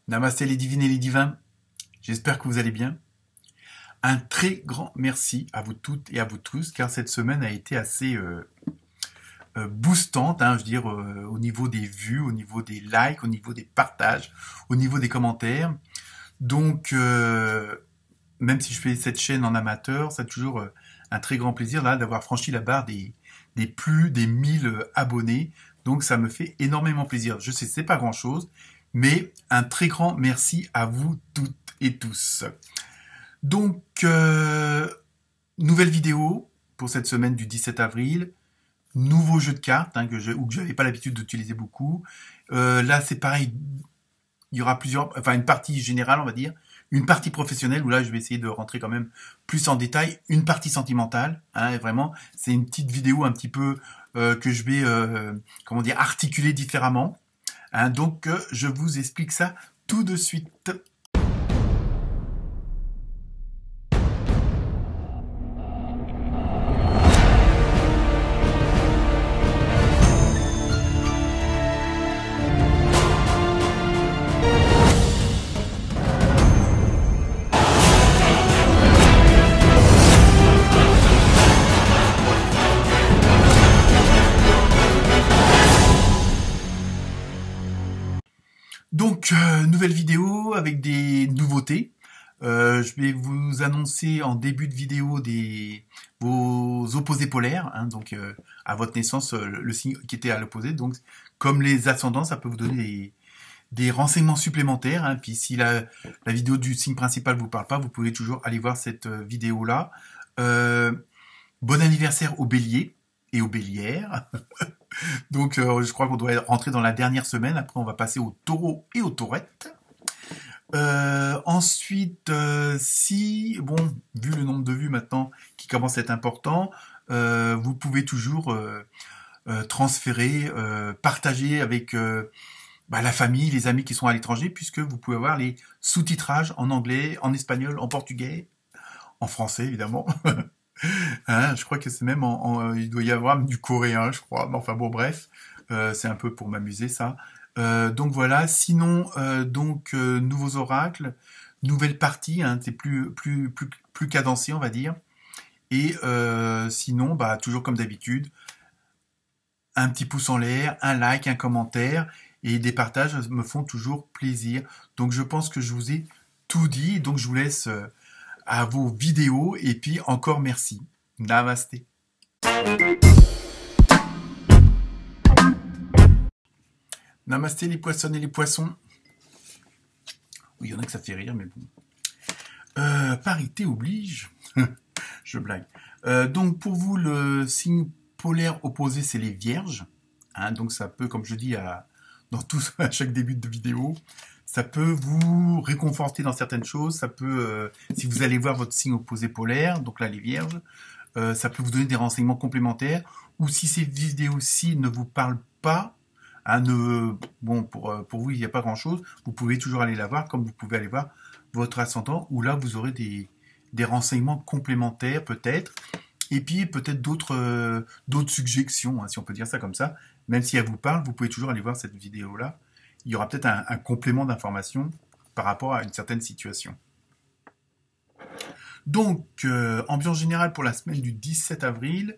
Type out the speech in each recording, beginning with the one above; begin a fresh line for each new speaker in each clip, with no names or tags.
Namasté les divines et les divins, j'espère que vous allez bien. Un très grand merci à vous toutes et à vous tous, car cette semaine a été assez boostante, je veux dire, au niveau des vues, au niveau des likes, au niveau des partages, au niveau des commentaires. Donc, même si je fais cette chaîne en amateur, c'est toujours un très grand plaisir là d'avoir franchi la barre des plus des 1000 abonnés. Donc, ça me fait énormément plaisir. Je sais, c'est pas grand-chose, mais un très grand merci à vous toutes et tous. Donc, nouvelle vidéo pour cette semaine du 17 avril. Nouveau jeu de cartes que je n'avais pas l'habitude d'utiliser beaucoup. Là, c'est pareil. Il y aura une partie générale, on va dire. Une partie professionnelle, où là, je vais essayer de rentrer quand même plus en détail. Une partie sentimentale, vraiment. C'est une petite vidéo un petit peu que je vais, articuler différemment. Donc, je vous explique ça tout de suite. Donc, nouvelle vidéo avec des nouveautés. Je vais vous annoncer en début de vidéo vos opposés polaires, donc à votre naissance, le signe qui était à l'opposé. Donc, comme les ascendants, ça peut vous donner des renseignements supplémentaires. Puis si la vidéo du signe principal vous parle pas, vous pouvez toujours aller voir cette vidéo-là. Bon anniversaire aux béliers et aux bélières. Donc, je crois qu'on doit rentrer dans la dernière semaine. Après, on va passer aux taureaux et aux taurettes. Ensuite, vu le nombre de vues maintenant qui commence à être important, vous pouvez toujours transférer, partager avec la famille, les amis qui sont à l'étranger, puisque vous pouvez avoir les sous-titrages en anglais, en espagnol, en portugais, en français évidemment. Je crois que c'est même il doit y avoir du coréen, je crois. Enfin bon, bref, c'est un peu pour m'amuser ça. Donc voilà. Sinon, nouveaux oracles, nouvelle partie, c'est plus cadencé, on va dire. Et sinon, toujours comme d'habitude, un petit pouce en l'air, un like, un commentaire et des partages me font toujours plaisir. Donc je pense que je vous ai tout dit. Donc je vous laisse à vos vidéos et puis encore merci. Namasté. Namasté les poissons et les poissons. Oui, il y en a que ça fait rire, mais bon. Parité oblige. Je blague. Donc pour vous, le signe polaire opposé, c'est les vierges. Donc ça peut, comme je dis à chaque début de vidéo, ça peut vous réconforter dans certaines choses. Ça peut, si vous allez voir votre signe opposé polaire, donc là les vierges, ça peut vous donner des renseignements complémentaires. Ou si ces vidéos-ci ne vous parlent pas, pour vous il n'y a pas grand-chose, vous pouvez toujours aller la voir, comme vous pouvez aller voir votre ascendant, où là vous aurez des renseignements complémentaires peut-être, et puis peut-être d'autres suggestions, si on peut dire ça comme ça. Même si elle vous parle, vous pouvez toujours aller voir cette vidéo-là. Il y aura peut-être un complément d'information par rapport à une certaine situation. Donc, ambiance générale pour la semaine du 17 avril,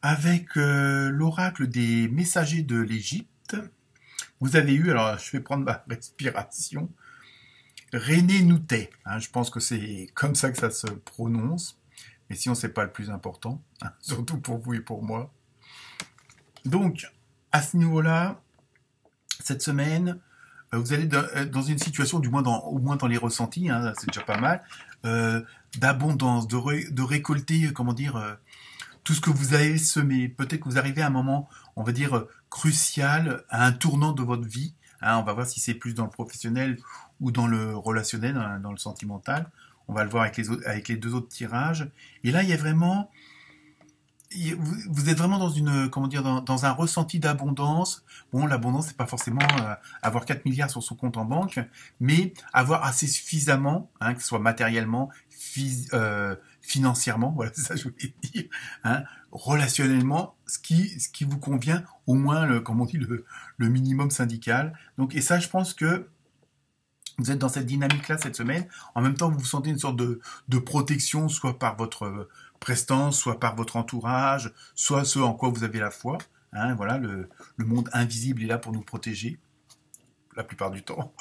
avec l'oracle des messagers de l'Égypte. Vous avez eu, alors je vais prendre ma respiration, René Noutet. Je pense que c'est comme ça que ça se prononce, mais sinon c'est pas le plus important, surtout pour vous et pour moi. Donc, à ce niveau-là, cette semaine, vous allez dans une situation, au moins dans les ressentis, c'est déjà pas mal, d'abondance, de récolter, tout ce que vous avez semé. Peut-être que vous arrivez à un moment, on va dire, crucial, à un tournant de votre vie. On va voir si c'est plus dans le professionnel ou dans le relationnel, dans le sentimental. On va le voir avec les deux autres tirages. Et là, il y a vraiment vous êtes vraiment dans une, comment dire, dans un ressenti d'abondance. Bon, l'abondance, c'est pas forcément avoir 4 milliards sur son compte en banque, mais avoir assez suffisamment, hein, que ce soit matériellement, financièrement, voilà, c'est ça que je voulais dire, hein, relationnellement, ce qui vous convient, au moins, comme on dit, le minimum syndical. Donc, et ça, je pense que vous êtes dans cette dynamique-là cette semaine. En même temps, vous sentez une sorte de protection, soit par votre prestance, soit par votre entourage, soit ce en quoi vous avez la foi. Hein, voilà, le monde invisible est là pour nous protéger, la plupart du temps.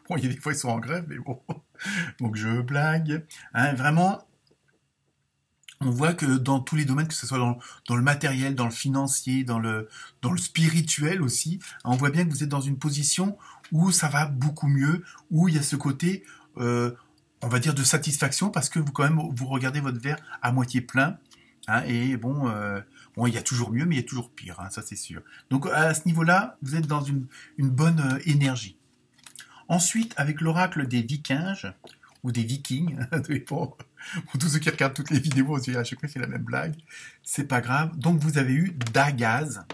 Bon, il y a des fois, ils sont en grève, mais bon. Donc, je blague. Hein, vraiment, on voit que dans tous les domaines, que ce soit dans le matériel, dans le financier, dans le spirituel aussi, on voit bien que vous êtes dans une position où ça va beaucoup mieux, où il y a ce côté, on va dire, de satisfaction, parce que vous quand même, vous regardez votre verre à moitié plein, hein, et bon, bon, il y a toujours mieux, mais il y a toujours pire, hein, ça c'est sûr. Donc à ce niveau-là, vous êtes dans une bonne énergie. Ensuite, avec l'oracle des Vikings, ou des Vikings, pour tous ceux qui regardent toutes les vidéos, à chaque fois c'est la même blague, c'est pas grave. Donc vous avez eu Dagaz.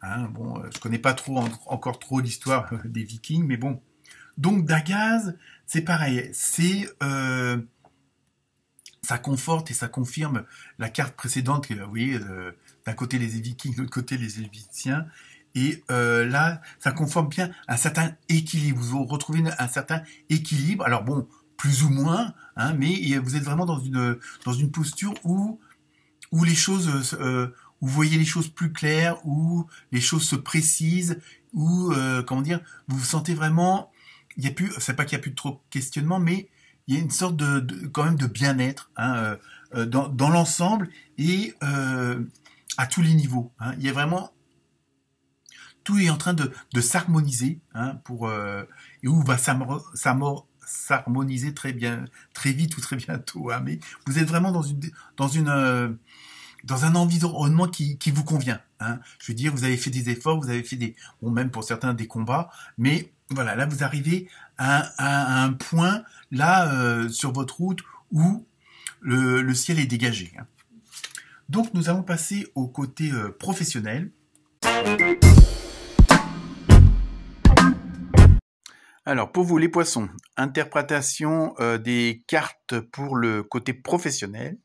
Hein, bon, je connais pas trop encore trop l'histoire des Vikings, mais bon. Donc Dagaz, c'est pareil, ça conforte et ça confirme la carte précédente, vous voyez, d'un côté les Vikings, de l'autre côté les Égyptiens. Et là, ça conforme bien un certain équilibre. Vous retrouvez un certain équilibre. Alors bon, plus ou moins, hein, mais vous êtes vraiment dans une posture où les choses, où vous voyez les choses plus claires, où les choses se précisent, où comment dire, vous vous sentez vraiment. Il y a plus, c'est pas qu'il y a plus de trop de questionnement, mais il y a une sorte quand même de bien-être, hein, dans l'ensemble et à tous les niveaux. Hein. Il y a vraiment tout est en train de s'harmoniser, hein, et où va s'harmoniser très bien, très vite ou très bientôt. Hein, mais vous êtes vraiment dans un environnement qui vous convient. Hein. Je veux dire, vous avez fait des efforts, vous avez fait bon, même pour certains des combats, mais voilà, là vous arrivez à un point là sur votre route où le ciel est dégagé. Hein. Donc nous allons passer au côté professionnel. Alors, pour vous, les poissons, interprétation des cartes pour le côté professionnel.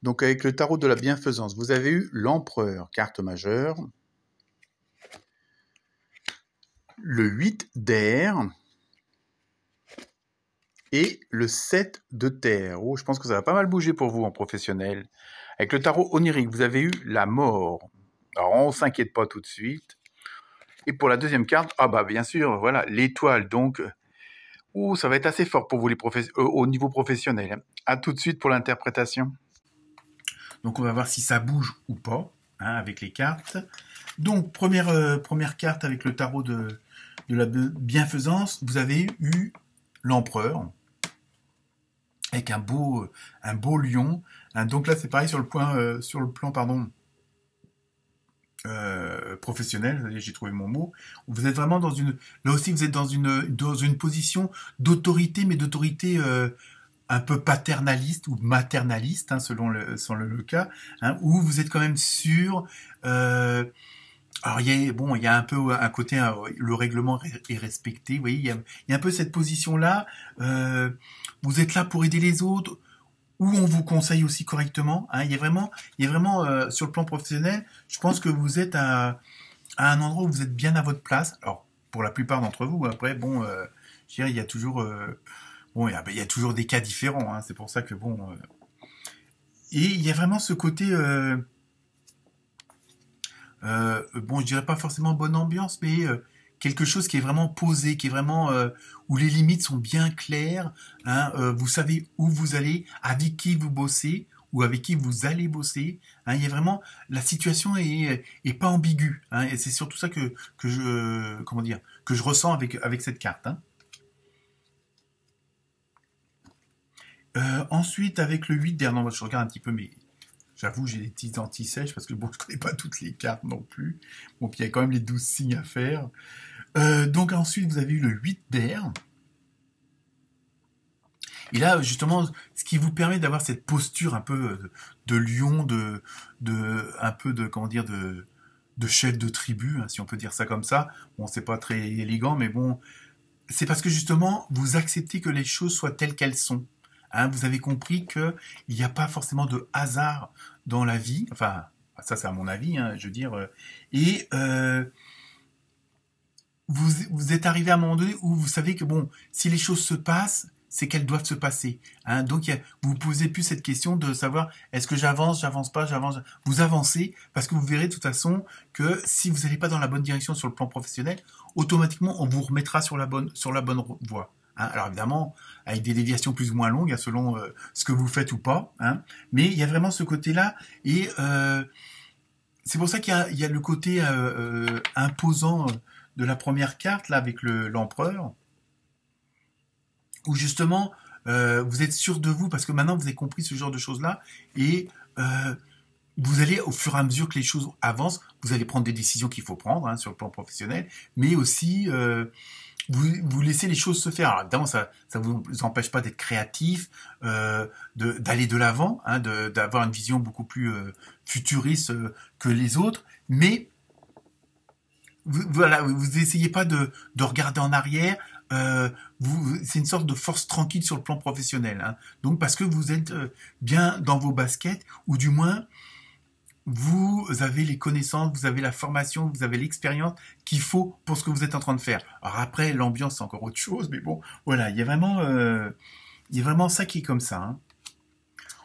Donc, avec le tarot de la bienfaisance, vous avez eu l'empereur, carte majeure, le 8 d'air et le 7 de terre. Oh, je pense que ça va pas mal bouger pour vous en professionnel. Avec le tarot onirique, vous avez eu la mort. Alors, on s'inquiète pas tout de suite. Et pour la deuxième carte, ah bah bien sûr, voilà, l'étoile. Donc, ça va être assez fort pour vous au niveau professionnel. À tout de suite pour l'interprétation. Donc on va voir si ça bouge ou pas, hein, avec les cartes. Donc première carte avec le tarot de la bienfaisance, vous avez eu l'empereur avec un beau lion. Hein, donc là c'est pareil sur le plan pardon. Professionnel, j'ai trouvé mon mot. Vous êtes vraiment là aussi vous êtes dans une position d'autorité, mais d'autorité un peu paternaliste ou maternaliste, hein, selon le cas, hein, où vous êtes quand même sûr. Alors il y a un peu un côté, le règlement est respecté. Vous voyez, il y a un peu cette position-là. Vous êtes là pour aider les autres, où on vous conseille aussi correctement. Hein. Il y a vraiment sur le plan professionnel, je pense que vous êtes à un endroit où vous êtes bien à votre place. Alors pour la plupart d'entre vous, après bon, je dirais il y a toujours bon, il y a toujours des cas différents. Hein. C'est pour ça que bon, et il y a vraiment ce côté bon, je dirais pas forcément bonne ambiance, mais quelque chose qui est vraiment posé, qui est vraiment où les limites sont bien claires. Hein, vous savez où vous allez, avec qui vous bossez ou avec qui vous allez bosser. Hein, il y a vraiment la situation est pas ambiguë. Hein, et c'est surtout ça que je ressens avec cette carte. Hein. Ensuite, avec le 8 d'air, non, je regarde un petit peu, mais j'avoue, j'ai des petites anti-sèches parce que bon, je connais pas toutes les cartes non plus. Bon, puis il y a quand même les 12 signes à faire. Donc ensuite, vous avez eu le 8 d'air. Et là, justement, ce qui vous permet d'avoir cette posture un peu de lion, un peu de, comment dire, de chef de tribu, hein, si on peut dire ça comme ça. Bon, c'est pas très élégant, mais bon, c'est parce que justement, vous acceptez que les choses soient telles qu'elles sont. Hein, vous avez compris qu'il n'y a pas forcément de hasard dans la vie. Enfin, ça c'est à mon avis, hein, je veux dire. Et vous êtes arrivé à un moment donné où vous savez que bon, si les choses se passent, c'est qu'elles doivent se passer. Hein. Donc vous ne posez plus cette question de savoir est-ce que j'avance pas, j'avance. Vous avancez parce que vous verrez de toute façon que si vous n'allez pas dans la bonne direction sur le plan professionnel, automatiquement on vous remettra sur la bonne voie. Hein. Alors évidemment, avec des déviations plus ou moins longues, hein, selon ce que vous faites ou pas. Hein. Mais il y a vraiment ce côté-là et c'est pour ça qu'il y a le côté imposant de la première carte là avec l'empereur, où justement vous êtes sûr de vous parce que maintenant vous avez compris ce genre de choses là et vous allez au fur et à mesure que les choses avancent, vous allez prendre des décisions qu'il faut prendre hein, sur le plan professionnel, mais aussi vous laissez les choses se faire. Alors évidemment, ça vous empêche pas d'être créatif, d'aller de l'avant, hein, d'avoir une vision beaucoup plus futuriste que les autres, mais voilà, vous essayez pas de regarder en arrière. C'est une sorte de force tranquille sur le plan professionnel. Hein. Donc parce que vous êtes bien dans vos baskets, ou du moins vous avez les connaissances, vous avez la formation, vous avez l'expérience qu'il faut pour ce que vous êtes en train de faire. Alors après, l'ambiance, c'est encore autre chose, mais bon, voilà, il y a vraiment ça qui est comme ça. Hein.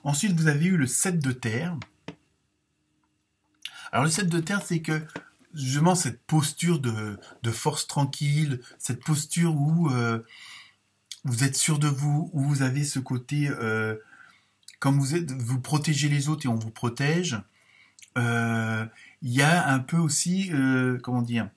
Ensuite, vous avez eu le 7 de terre. Alors le 7 de terre, c'est que justement cette posture de force tranquille, cette posture où vous êtes sûr de vous, où vous avez ce côté, comme vous protégez les autres et on vous protège. Il y a un peu aussi, comment dire,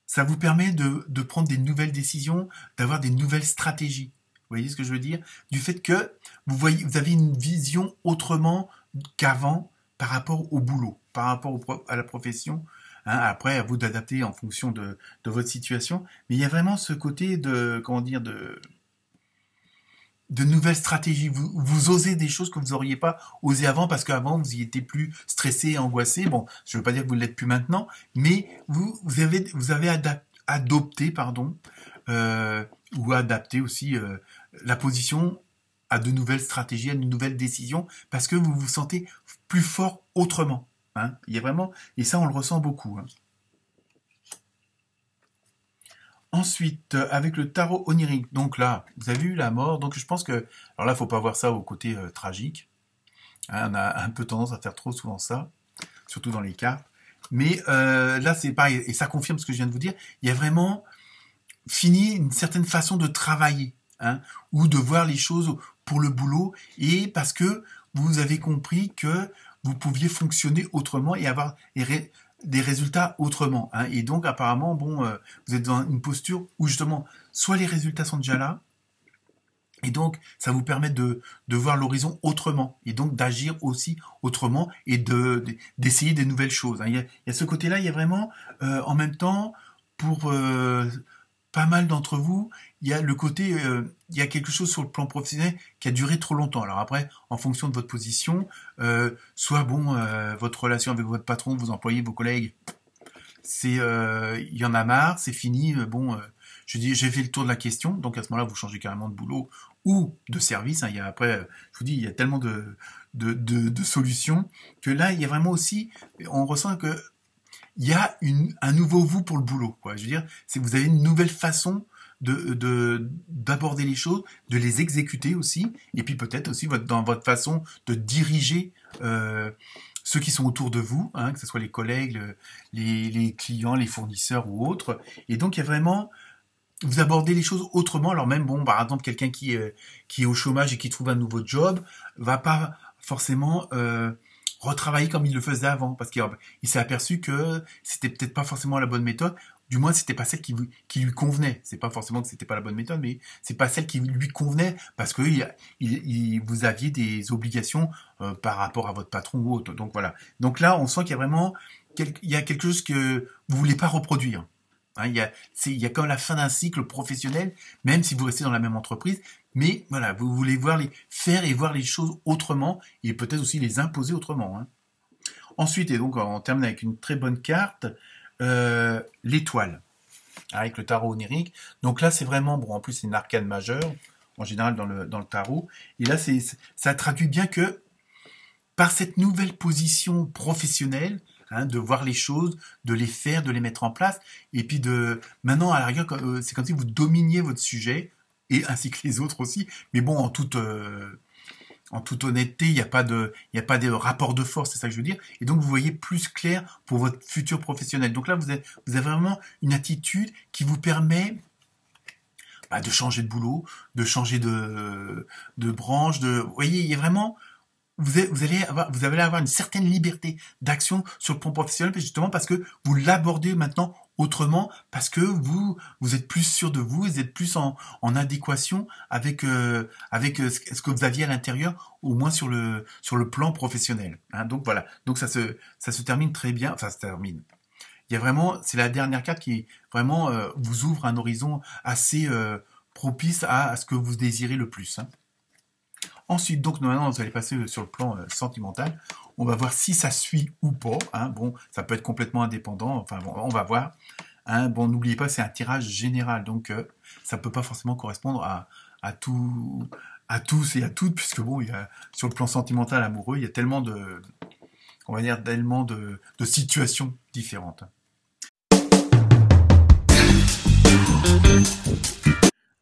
ça vous permet de prendre des nouvelles décisions, d'avoir des nouvelles stratégies. Vous voyez ce que je veux dire? Du fait que vous avez une vision autrement qu'avant par rapport au boulot, par rapport à la profession. Hein, après, à vous d'adapter en fonction de votre situation. Mais il y a vraiment ce côté de, comment dire, de nouvelles stratégies. Vous osez des choses que vous n'auriez pas osé avant parce qu'avant vous y étiez plus stressé et angoissé. Bon, je ne veux pas dire que vous ne l'êtes plus maintenant, mais vous avez adopté, pardon, ou adapté aussi la position à de nouvelles stratégies, à de nouvelles décisions, parce que vous vous sentez plus fort autrement. Hein. Il y a vraiment, et ça on le ressent beaucoup. Hein. Ensuite, avec le tarot onirique, donc là, vous avez eu la mort, donc je pense que, alors là, faut pas voir ça au côté tragique, hein, on a un peu tendance à faire trop souvent ça, surtout dans les cartes, mais là, c'est pareil, et ça confirme ce que je viens de vous dire, il y a vraiment fini une certaine façon de travailler, hein, ou de voir les choses pour le boulot, et parce que vous avez compris que vous pouviez fonctionner autrement et avoir des résultats autrement. Hein. Et donc, apparemment, bon, vous êtes dans une posture où, justement, soit les résultats sont déjà là, et donc, ça vous permet de voir l'horizon autrement, et donc d'agir aussi autrement, et d'essayer des nouvelles choses. Hein. Il y a ce côté-là, il y a vraiment, en même temps, pour pas mal d'entre vous, il y a le côté, il y a quelque chose sur le plan professionnel qui a duré trop longtemps. Alors après, en fonction de votre position, soit bon, votre relation avec votre patron, vos employés, vos collègues, c'est, il y en a marre, c'est fini. Bon, je dis, j'ai fait le tour de la question. Donc à ce moment-là, vous changez carrément de boulot ou de service. Hein. Il y a après, je vous dis, il y a tellement de solutions que là, il y a vraiment aussi, on ressent que il y a un nouveau vous pour le boulot. Quoi. Je veux dire, c'est vous avez une nouvelle façon d'aborder les choses, de les exécuter aussi, et puis peut-être aussi dans votre façon de diriger ceux qui sont autour de vous, hein, que ce soit les collègues, les clients, les fournisseurs ou autres. Et donc il y a vraiment, vous abordez les choses autrement. Alors même, bon, par exemple, quelqu'un qui est au chômage et qui trouve un nouveau job, va pas forcément retravailler comme il le faisait avant, parce qu'il s'est aperçu que c'était peut-être pas forcément la bonne méthode, du moins c'était pas celle qui lui convenait. C'est pas forcément que c'était pas la bonne méthode, mais c'est pas celle qui lui convenait, parce que vous aviez des obligations par rapport à votre patron ou autre. Donc voilà. Donc là, on sent qu'il y a vraiment il y a quelque chose que vous voulez pas reproduire. Hein, il y a comme la fin d'un cycle professionnel, même si vous restez dans la même entreprise. Mais voilà, vous voulez faire et voir les choses autrement et peut-être aussi les imposer autrement. Hein. Ensuite, et donc on termine avec une très bonne carte, l'étoile, avec le tarot onirique. Donc là, c'est vraiment, bon, en plus c'est une arcane majeure, en général dans le tarot. Et là, ça traduit bien que par cette nouvelle position professionnelle, hein, de voir les choses, de les faire, de les mettre en place, et puis maintenant, à la rigueur, c'est comme si vous dominiez votre sujet, et ainsi que les autres aussi. Mais bon, en toute honnêteté, il n'y a pas de rapport de force, c'est ça que je veux dire. Et donc, vous voyez plus clair pour votre futur professionnel. Donc là, vous avez vraiment une attitude qui vous permet de changer de boulot, de changer de branche, vous voyez, il y a vraiment, vous allez avoir une certaine liberté d'action sur le plan professionnel, justement parce que vous l'abordez maintenant autrement, parce que vous êtes plus sûr de vous, vous êtes plus en adéquation avec ce que vous aviez à l'intérieur, au moins sur le plan professionnel. Hein. Donc voilà, donc ça se termine très bien, enfin ça se termine. Il y a vraiment, c'est la dernière carte qui vraiment vous ouvre un horizon assez propice à ce que vous désirez le plus. Hein. Ensuite, donc, maintenant, vous allez passer sur le plan sentimental. On va voir si ça suit ou pas. Hein. Bon, ça peut être complètement indépendant. Enfin, bon, on va voir. Hein. Bon, n'oubliez pas, c'est un tirage général. Donc, ça ne peut pas forcément correspondre à tous et à toutes, puisque bon, sur le plan sentimental, amoureux, il y a tellement de situations différentes.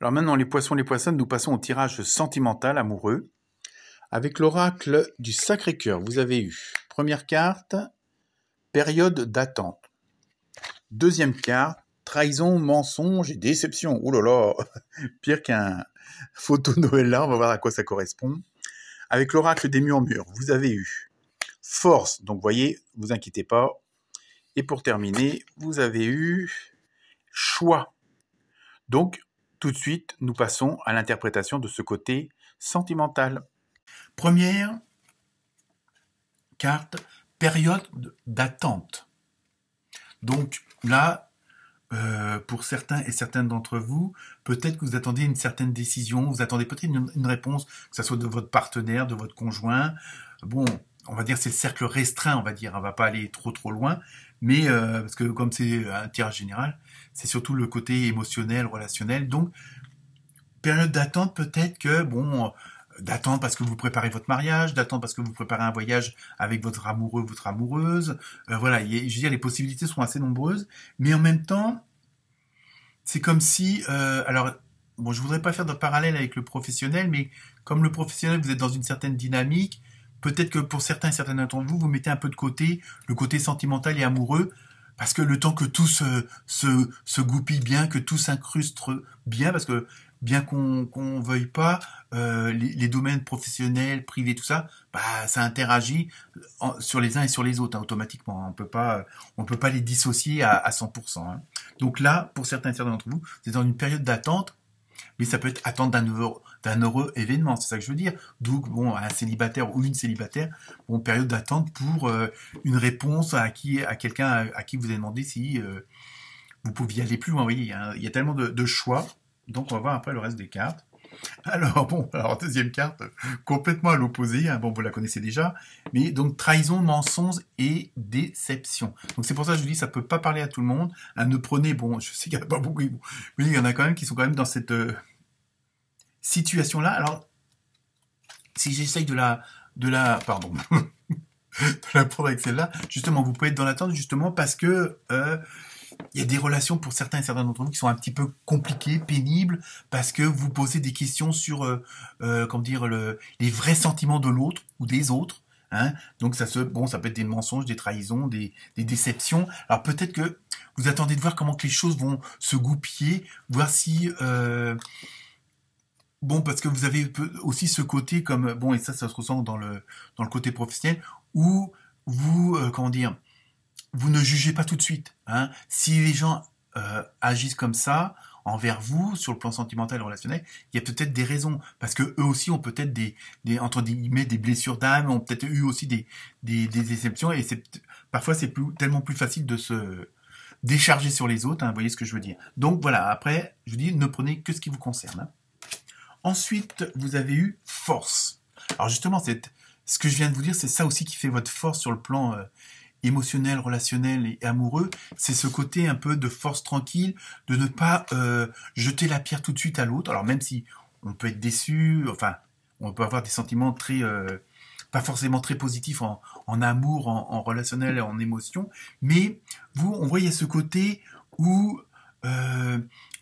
Alors maintenant, les poissons, les poissonnes, nous passons au tirage sentimental amoureux. Avec l'oracle du Sacré-Cœur, vous avez eu, première carte, période d'attente. Deuxième carte, trahison, mensonge et déception. Ouh là là, pire qu'un photo Noël là, on va voir à quoi ça correspond. Avec l'oracle des murmures, vous avez eu force, donc vous voyez, vous inquiétez pas. Et pour terminer, vous avez eu choix. Donc, tout de suite, nous passons à l'interprétation de ce côté sentimental. Première carte, période d'attente. Donc là, pour certains et certaines d'entre vous, peut-être que vous attendez une certaine décision, vous attendez peut-être une réponse, que ce soit de votre partenaire, de votre conjoint. Bon, on va dire c'est le cercle restreint, on va dire, on va pas aller trop loin, mais parce que comme c'est un tirage général, c'est surtout le côté émotionnel, relationnel. Donc, période d'attente, peut-être que, bon, d'attendre parce que vous préparez votre mariage, d'attendre parce que vous préparez un voyage avec votre amoureux, votre amoureuse. Voilà, je veux dire, les possibilités sont assez nombreuses, mais en même temps, c'est comme si, alors, bon, je voudrais pas faire de parallèle avec le professionnel, mais comme le professionnel, vous êtes dans une certaine dynamique, peut-être que pour certains et certaines d'entre vous, vous mettez un peu de côté le côté sentimental et amoureux, parce que le temps que tout se goupille bien, que tout s'incruste bien, parce que bien qu'on veuille pas, les domaines professionnels, privés, tout ça, ça interagit sur les uns et sur les autres, hein, automatiquement. On peut pas les dissocier à 100%. Hein. Donc là, pour certains et certains d'entre vous, c'est dans une période d'attente, mais ça peut être attente d'un heureux événement, c'est ça que je veux dire. Donc, bon, un célibataire ou une célibataire, bon, période d'attente pour une réponse à quelqu'un à qui vous avez demandé si vous pouviez aller plus loin. Vous voyez, il y a tellement de choix. Donc, on va voir après le reste des cartes. Alors, deuxième carte, complètement à l'opposé. Hein, bon, vous la connaissez déjà. Mais donc, trahison, mensonge et déception. Donc, c'est pour ça que je vous dis, ça peut pas parler à tout le monde. Hein, ne prenez, bon, je sais qu'il n'y en a pas beaucoup, mais il y en a quand même qui sont quand même dans cette situation-là. Alors, si j'essaye de la prendre avec celle-là, justement, vous pouvez être dans l'attente, justement, parce que il y a des relations pour certains et certains d'entre vous qui sont un petit peu compliquées, pénibles, parce que vous posez des questions sur, les vrais sentiments de l'autre ou des autres. Hein. Donc ça peut être des mensonges, des trahisons, des déceptions. Alors peut-être que vous attendez de voir comment que les choses vont se goupiller, voir si parce que vous avez aussi ce côté comme et ça se ressent dans le côté professionnel où vous vous ne jugez pas tout de suite. Hein. Si les gens agissent comme ça envers vous sur le plan sentimental et relationnel, il y a peut-être des raisons parce que eux aussi ont peut-être des entre guillemets des blessures d'âme, ont peut-être eu aussi des déceptions et parfois c'est tellement plus facile de décharger sur les autres, hein, vous voyez ce que je veux dire. Donc voilà, après, je vous dis, ne prenez que ce qui vous concerne. Hein. Ensuite, vous avez eu force. Alors justement, ce que je viens de vous dire, c'est ça aussi qui fait votre force sur le plan émotionnel, relationnel et amoureux. C'est ce côté un peu de force tranquille, de ne pas jeter la pierre tout de suite à l'autre. Alors même si on peut être déçu, enfin, on peut avoir des sentiments très... pas forcément très positifs en amour, en relationnel et en émotion, mais vous, on voit, il y a ce côté où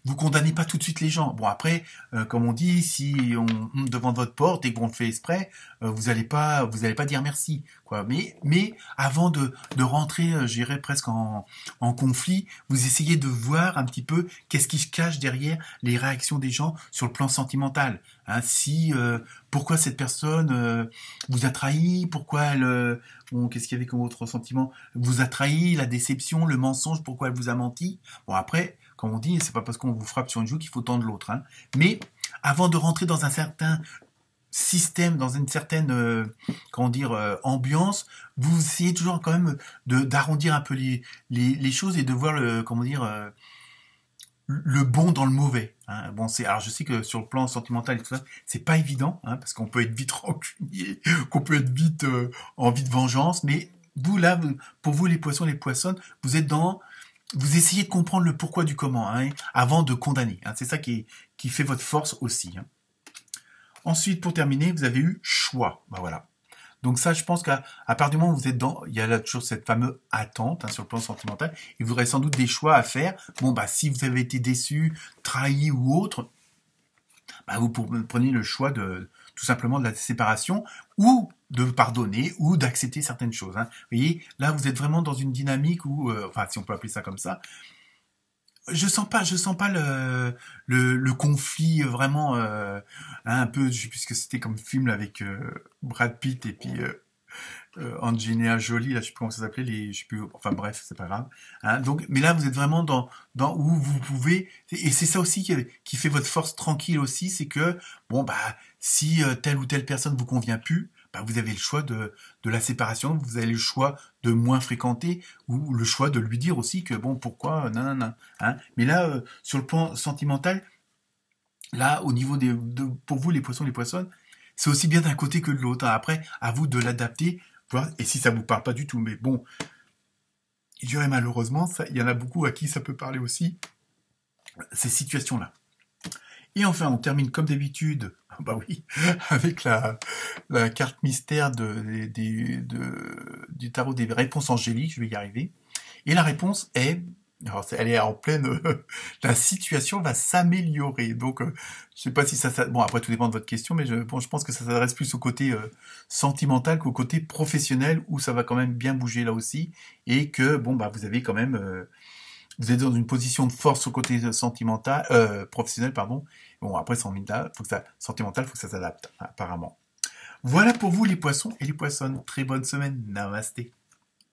vous condamnez pas tout de suite les gens. Bon après, comme on dit, si on devant votre porte et qu'on le fait exprès, vous allez pas dire merci, quoi. Mais avant de rentrer, je dirais presque en conflit, vous essayez de voir un petit peu qu'est-ce qui se cache derrière les réactions des gens sur le plan sentimental. Hein, si pourquoi cette personne vous a trahi, pourquoi elle qu'est-ce qu'il y avait comme autre sentiment, vous a trahi, la déception, le mensonge, pourquoi elle vous a menti. Bon après, comme on dit, c'est pas parce qu'on vous frappe sur une joue qu'il faut tendre l'autre. Hein. Mais avant de rentrer dans un certain système, dans une certaine ambiance, vous essayez toujours quand même d'arrondir un peu les choses et de voir le bon dans le mauvais. Hein. Bon, alors je sais que sur le plan sentimental et tout ça, c'est pas évident, hein, parce qu'on peut être vite rancunier, qu'on peut être vite envie de vengeance, mais vous là, pour vous les poissons, les poissonnes, vous essayez de comprendre le pourquoi du comment, hein, avant de condamner. Hein. C'est ça qui fait votre force aussi. Hein. Ensuite, pour terminer, vous avez eu choix. Ben voilà. Donc ça, je pense qu'à partir du moment où vous êtes il y a là toujours cette fameuse attente, hein, sur le plan sentimental, et vous aurez sans doute des choix à faire. Bon, bah si vous avez été déçu, trahi ou autre, bah, vous prenez le choix tout simplement de la séparation, ou de pardonner, ou d'accepter certaines choses. Hein. Vous voyez, là, vous êtes vraiment dans une dynamique où, enfin, si on peut appeler ça comme ça, je sens pas le conflit vraiment un peu, je sais plus ce que c'était comme film là, avec Brad Pitt et puis Angelina Jolie, là je sais plus comment ça s'appelait, je sais plus, enfin bref, c'est pas grave. Hein, donc, mais là vous êtes vraiment dans où vous pouvez, et c'est ça aussi qui fait votre force tranquille aussi, c'est que bon bah si telle ou telle personne vous convient plus, bah, vous avez le choix de la séparation, vous avez le choix de moins fréquenter, ou le choix de lui dire aussi que bon, pourquoi, non. Hein. Mais là, sur le plan sentimental, là, au niveau pour vous, les poissons, les poissonnes, c'est aussi bien d'un côté que de l'autre. Hein. Après, à vous de l'adapter, voir, et si ça vous parle pas du tout, mais bon, je dirais malheureusement, il y en a beaucoup à qui ça peut parler aussi, ces situations-là. Et enfin, on termine comme d'habitude, bah oui, avec la carte mystère du tarot des réponses angéliques, je vais y arriver. Et la réponse est, alors elle est en pleine, la situation va s'améliorer. Donc, je sais pas si ça, bon après tout dépend de votre question, mais je pense que ça s'adresse plus au côté sentimental qu'au côté professionnel, où ça va quand même bien bouger là aussi, et que bon bah vous avez quand même vous êtes dans une position de force au côté sentimental, professionnel, pardon. Bon, après, sentimental, faut que ça s'adapte, apparemment. Voilà pour vous, les poissons et les poissonnes. Très bonne semaine. Namasté.